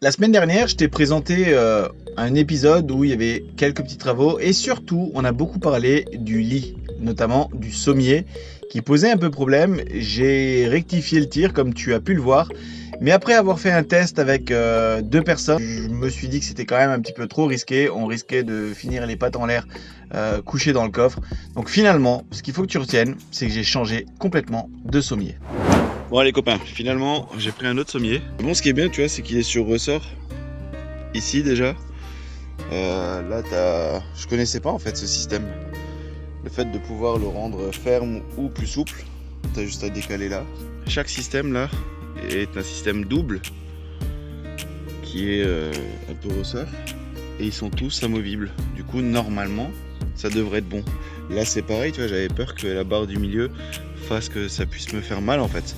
La semaine dernière, je t'ai présenté un épisode où il y avait quelques petits travaux et surtout, on a beaucoup parlé du lit, notamment du sommier, qui posait un peu problème. J'ai rectifié le tir, comme tu as pu le voir. Mais après avoir fait un test avec deux personnes, je me suis dit que c'était quand même un petit peu trop risqué. On risquait de finir les pattes en l'air couchés dans le coffre. Donc finalement, ce qu'il faut que tu retiennes, c'est que j'ai changé complètement de sommier. Bon allez copains, finalement j'ai pris un autre sommier. Bon, ce qui est bien, tu vois, c'est qu'il est sur ressort. Ici déjà. Là je connaissais pas en fait ce système. Le fait de pouvoir le rendre ferme ou plus souple. T'as juste à décaler là. Chaque système là est un système double qui est un peu ressort. Et ils sont tous amovibles. Du coup normalement ça devrait être bon. Là c'est pareil, tu vois, j'avais peur que la barre du milieu fasse que ça puisse me faire mal en fait.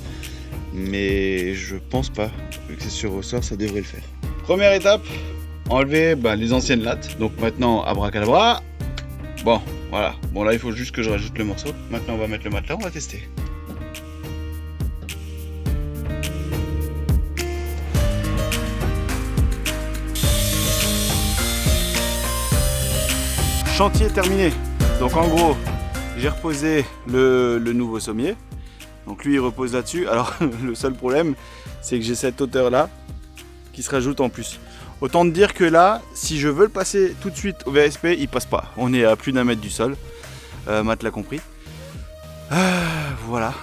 Mais je pense pas, vu que c'est sur ressort, ça devrait le faire. Première étape, enlever les anciennes lattes. Donc maintenant, abracadabra. Bon, voilà. Bon là, il faut juste que je rajoute le morceau. Maintenant, on va mettre le matelas, on va tester. Chantier terminé. Donc en gros, j'ai reposé le nouveau sommier. Donc lui il repose là-dessus. Alors le seul problème c'est que j'ai cette hauteur là qui se rajoute en plus. Autant te dire que là, si je veux le passer tout de suite au VSP, il passe pas. On est à plus d'un mètre du sol. Matt l'a compris. Voilà.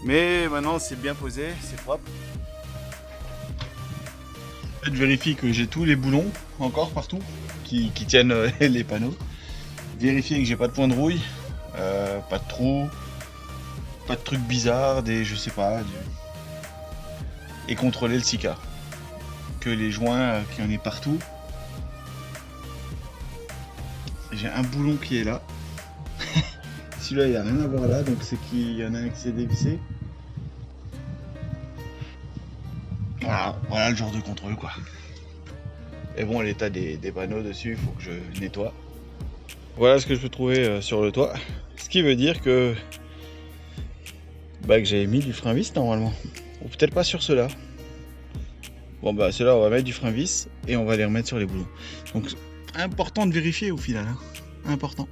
Mais maintenant c'est bien posé, c'est propre. Je vérifie que j'ai tous les boulons encore partout qui tiennent les panneaux. Vérifier que j'ai pas de point de rouille, pas de trou. Pas de trucs bizarres, je sais pas. Et contrôler le sika. Que les joints, qu'il y en ait partout. J'ai un boulon qui est là. Celui-là, il n'y a rien à voir là, donc c'est qu'il y en a un qui s'est dévissé. Voilà le genre de contrôle quoi. Et bon, l'état des panneaux dessus, il faut que je nettoie. Voilà ce que je peux trouver sur le toit. Ce qui veut dire que j'avais mis du frein vis normalement, ou peut-être pas sur ceux-là. Bon ceux-là on va mettre du frein vis et on va les remettre sur les boulons. Donc important de vérifier au final, hein. Important.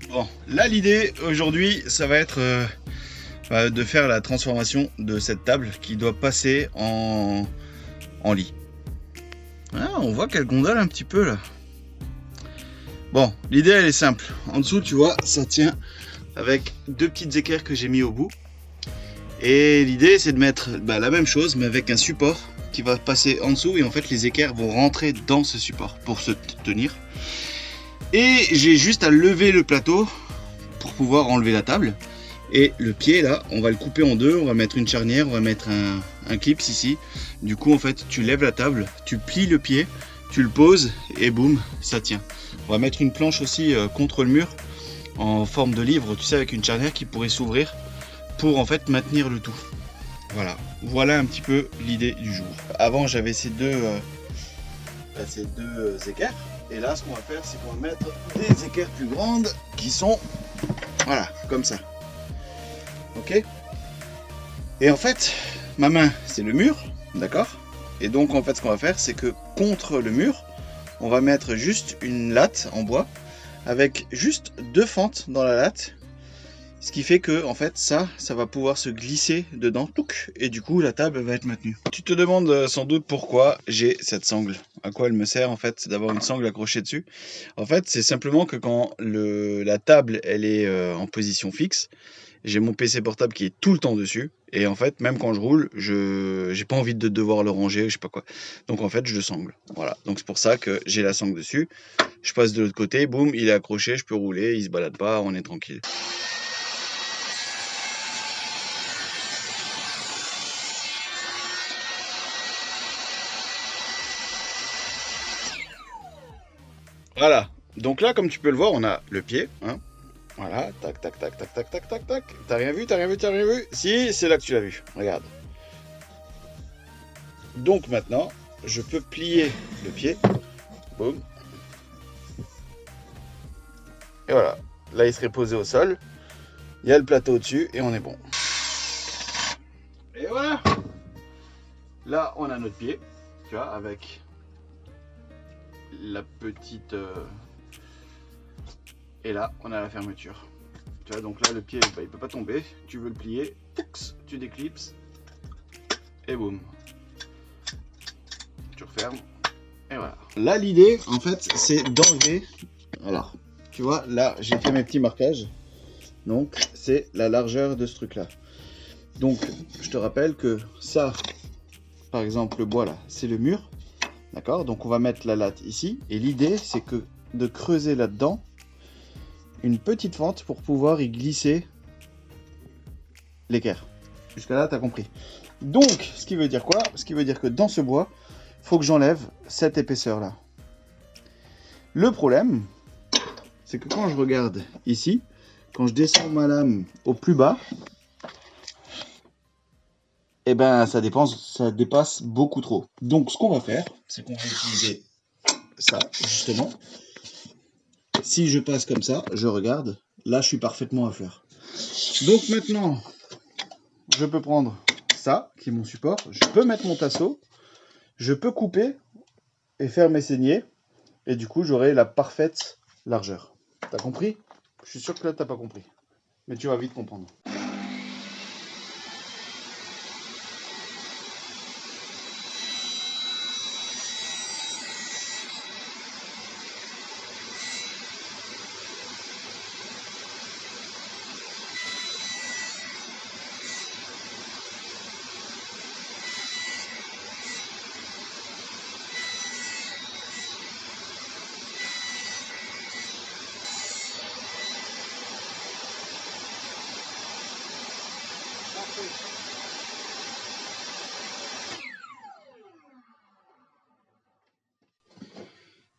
Bon, là l'idée aujourd'hui ça va être de faire la transformation de cette table qui doit passer en lit. On voit qu'elle gondole un petit peu là. Bon, l'idée elle est simple. En dessous tu vois ça tient avec deux petites équerres que j'ai mis au bout. Et l'idée c'est de mettre la même chose mais avec un support qui va passer en dessous et en fait les équerres vont rentrer dans ce support pour se tenir. Et j'ai juste à lever le plateau pour pouvoir enlever la table. Et le pied là, on va le couper en deux, on va mettre une charnière, on va mettre un clips ici. Du coup en fait tu lèves la table, tu plies le pied, tu le poses et boum, ça tient. On va mettre une planche aussi contre le mur en forme de livre, tu sais, avec une charnière qui pourrait s'ouvrir pour en fait maintenir le tout. Voilà un petit peu l'idée du jour. Avant j'avais ces deux équerres et là ce qu'on va faire c'est qu'on va mettre des équerres plus grandes qui sont comme ça. Ok. Et en fait ma main c'est le mur, d'accord. Et donc en fait ce qu'on va faire c'est que contre le mur on va mettre juste une latte en bois avec juste deux fentes dans la latte. Ce qui fait que en fait ça va pouvoir se glisser dedans et du coup la table va être maintenue. Tu te demandes sans doute pourquoi j'ai cette sangle. À quoi elle me sert en fait, c'est d'avoir une sangle accrochée dessus. En fait c'est simplement que quand la table elle est en position fixe, j'ai mon PC portable qui est tout le temps dessus. Et en fait même quand je roule, j'ai pas envie de devoir le ranger, je sais pas quoi. Donc en fait je le sangle. Voilà, donc c'est pour ça que j'ai la sangle dessus. Je passe de l'autre côté, boum, il est accroché, je peux rouler, il se balade pas, on est tranquille. Voilà, donc là comme tu peux le voir on a le pied, hein. Voilà, tac tac tac tac tac tac tac tac. T'as rien vu, t'as rien vu, t'as rien vu? Si, c'est là que tu l'as vu, regarde. Donc maintenant, je peux plier le pied, boum. Et voilà, là il serait posé au sol, il y a le plateau au-dessus et on est bon. Et voilà. Là on a notre pied, tu vois, avec la petite... Et là, on a la fermeture. Tu vois, donc là, le pied, bah, il peut pas tomber. Tu veux le plier, tu déclipses. Et boum. Tu refermes. Et voilà. Là, l'idée, en fait, c'est d'enlever... Alors, tu vois, là, j'ai fait mes petits marquages. Donc, c'est la largeur de ce truc-là. Donc, je te rappelle que ça, par exemple, le bois, là, c'est le mur. D'accord? Donc, on va mettre la latte ici. Et l'idée, c'est que de creuser là-dedans une petite fente pour pouvoir y glisser l'équerre. Jusqu'à là, tu as compris. Donc, ce qui veut dire quoi? Ce qui veut dire que dans ce bois, il faut que j'enlève cette épaisseur-là. Le problème, c'est que quand je regarde ici, quand je descends ma lame au plus bas, eh ben, ça dépasse beaucoup trop. Donc, ce qu'on va faire, c'est qu'on va utiliser ça, justement. Si je passe comme ça, je regarde, là, je suis parfaitement à fleur. Donc, maintenant, je peux prendre ça, qui est mon support. Je peux mettre mon tasseau. Je peux couper et faire mes saignées. Et du coup, j'aurai la parfaite largeur. T'as compris? Je suis sûr que là, t'as pas compris. Mais tu vas vite comprendre.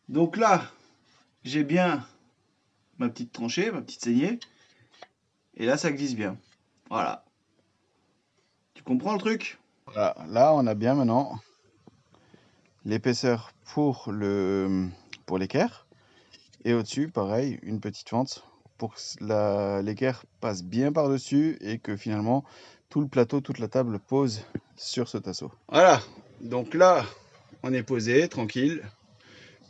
Donc là, j'ai bien ma petite tranchée, ma petite saignée. Et là, ça glisse bien. Voilà. Tu comprends le truc? Voilà. Là, on a bien maintenant l'épaisseur pour l'équerre. Et au-dessus, pareil, une petite fente pour que l'équerre passe bien par-dessus et que finalement, tout le plateau, toute la table pose sur ce tasseau. Voilà. Donc là, on est posé, tranquille.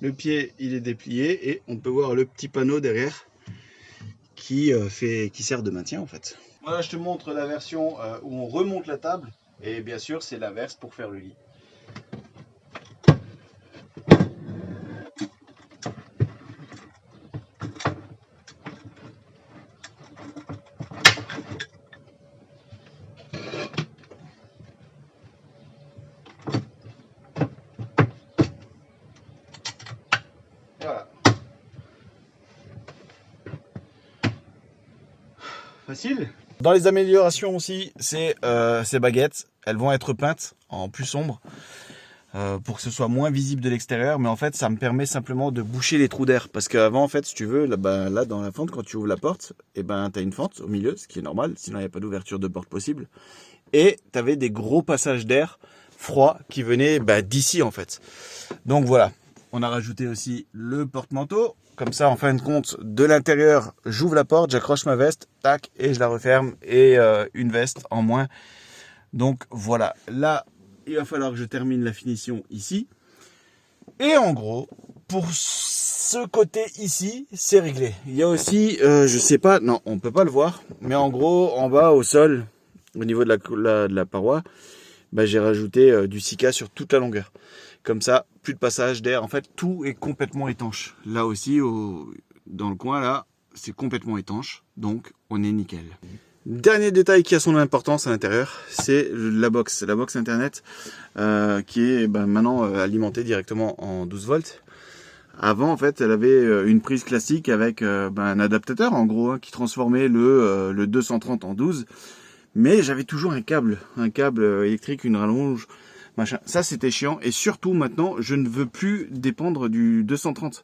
Le pied, il est déplié et on peut voir le petit panneau derrière qui sert de maintien en fait. Voilà, je te montre la version où on remonte la table et bien sûr, c'est l'inverse pour faire le lit. Voilà. Facile. Dans les améliorations aussi, c'est ces baguettes. Elles vont être peintes en plus sombre pour que ce soit moins visible de l'extérieur. Mais en fait, ça me permet simplement de boucher les trous d'air. Parce qu'avant, en fait, si tu veux, là dans la fente, quand tu ouvres la porte, et ben, tu as une fente au milieu, ce qui est normal. Sinon, il n'y a pas d'ouverture de porte possible. Et tu avais des gros passages d'air froid qui venaient d'ici, en fait. Donc voilà. On a rajouté aussi le porte-manteau. Comme ça, en fin de compte, de l'intérieur, j'ouvre la porte, j'accroche ma veste, tac, et je la referme. Et une veste en moins. Donc voilà. Là, il va falloir que je termine la finition ici. Et en gros, pour ce côté ici, c'est réglé. Il y a aussi, je sais pas, non, on peut pas le voir. Mais en gros, en bas, au sol, au niveau de la paroi, j'ai rajouté du Sika sur toute la longueur. Comme ça, plus de passage d'air. En fait, tout est complètement étanche. Là aussi, dans le coin, là, c'est complètement étanche. Donc, on est nickel. Dernier détail qui a son importance à l'intérieur, c'est la box internet qui est maintenant alimentée directement en 12 volts. Avant, en fait, elle avait une prise classique avec un adaptateur, en gros, qui transformait le 230 en 12. Mais j'avais toujours un câble électrique, une rallonge, machin. Ça, c'était chiant. Et surtout, maintenant, je ne veux plus dépendre du 230.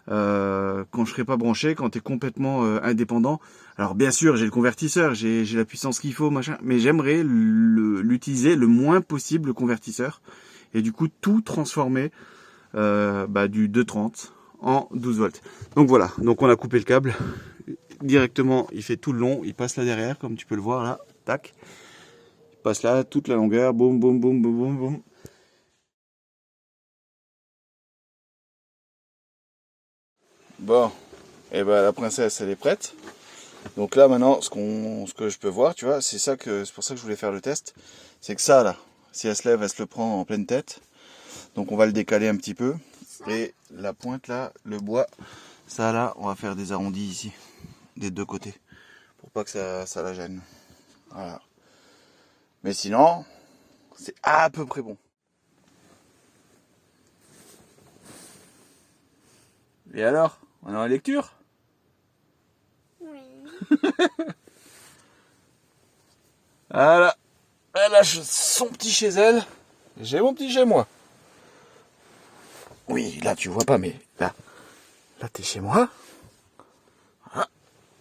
Quand je serai pas branché, quand tu es complètement indépendant. Alors, bien sûr, j'ai le convertisseur, j'ai la puissance qu'il faut, machin. Mais j'aimerais l'utiliser le moins possible, le convertisseur. Et du coup, tout transformer du 230 en 12 volts. Donc voilà. Donc, on a coupé le câble. Directement, il fait tout le long. Il passe là derrière, comme tu peux le voir là. Tac, il passe là toute la longueur, boum, boum, boum, boum, boum, boum. Bon, et ben la princesse elle est prête. Donc là maintenant ce que je peux voir, tu vois, c'est pour ça que je voulais faire le test. C'est que ça là, si elle se lève, elle se le prend en pleine tête. Donc on va le décaler un petit peu. Et la pointe là, le bois, ça là, on va faire des arrondis ici, des deux côtés. Pour pas que ça la gêne. Voilà. Mais sinon, c'est à peu près bon. Et alors, on est en lecture? Oui. Voilà. Elle a son petit chez elle. J'ai mon petit chez moi. Oui, là tu vois pas, mais là t'es chez moi. Voilà.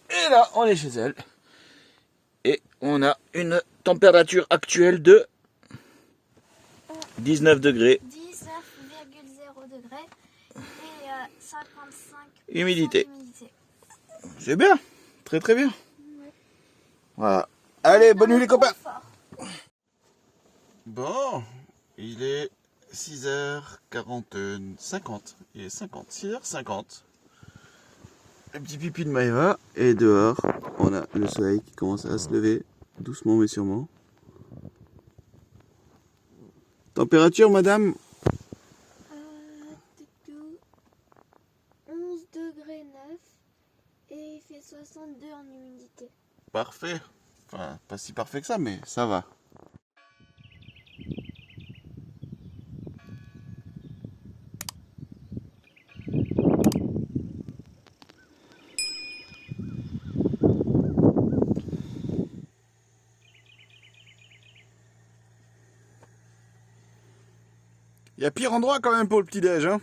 Et là, on est chez elle. Et on a une température actuelle de 19 degrés. 19,0 degrés et 55% Humidité. d'humidité. C'est bien. Très très bien. Voilà. Allez, bonne nuit les copains. Bon, il est 6h50. Il est 50. 6h50. Le petit pipi de Maëva. Et dehors, on a le soleil qui commence à se lever. Doucement mais sûrement. Température, madame? 11 degrés 9 et il fait 62 en humidité. Parfait. Enfin, pas si parfait que ça, mais ça va. Il y a pire endroit quand même pour le petit-déj, hein.